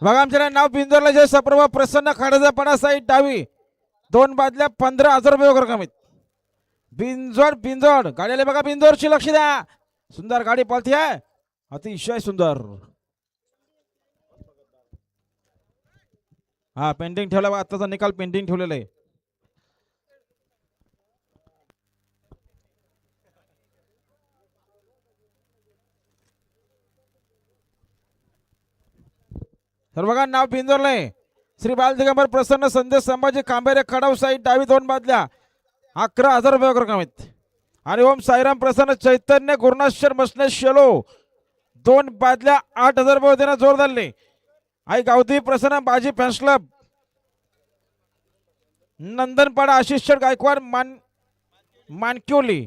बघा आमच्या नाव बिंदोरला जे सप्रभा प्रसन्न खाडाजापणा साईड डावी 2 बादल्या 15,000 रुपये वगैरे कमीत. बिंजोड बिंजोड गाडीला बघा बिंजोडची लक्ष द्या. सुंदर गाडी पळती आहे अतिशय सुंदर. हा पेंडिंग ठेवला बघा आताचा निकाल पेंडिंग ठेवलेला आहे. तर बघा नाव बिंजोरले श्री बाल दिगंबर प्रसन्न संदेश संभाजी कांबेरे खडाव साईड डावी 2 बादल्या 11,000 रुपये वगैरे कमीत. आणि ओम साईराम प्रसन्न चैतन्य गुरुनाथशर मसने शेलो 2 बादल्या 8,000 रुपये देणं जोर धरले. आई गावदेवी प्रसन्न बाजी फॅन्स क्लब नंदनपाडा आशिष गायकवाड मानक्योली.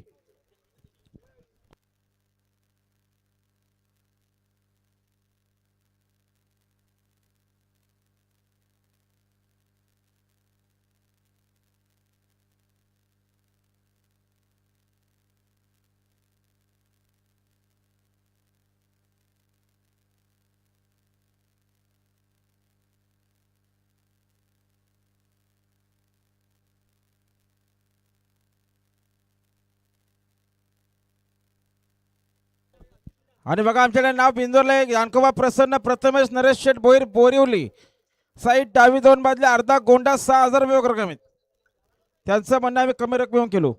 आणि बघा आमच्याकडे नाव बिंदोरले जानकोबा प्रसन्न प्रथमेश नरेश शेठ भोईर बोरिवली साईड डावी 2 बादल्या अर्धा गोंडा 6,000 रुपये वगैरे कमीत. त्यांचं म्हणणं आम्ही कमी रकमेहून केलो.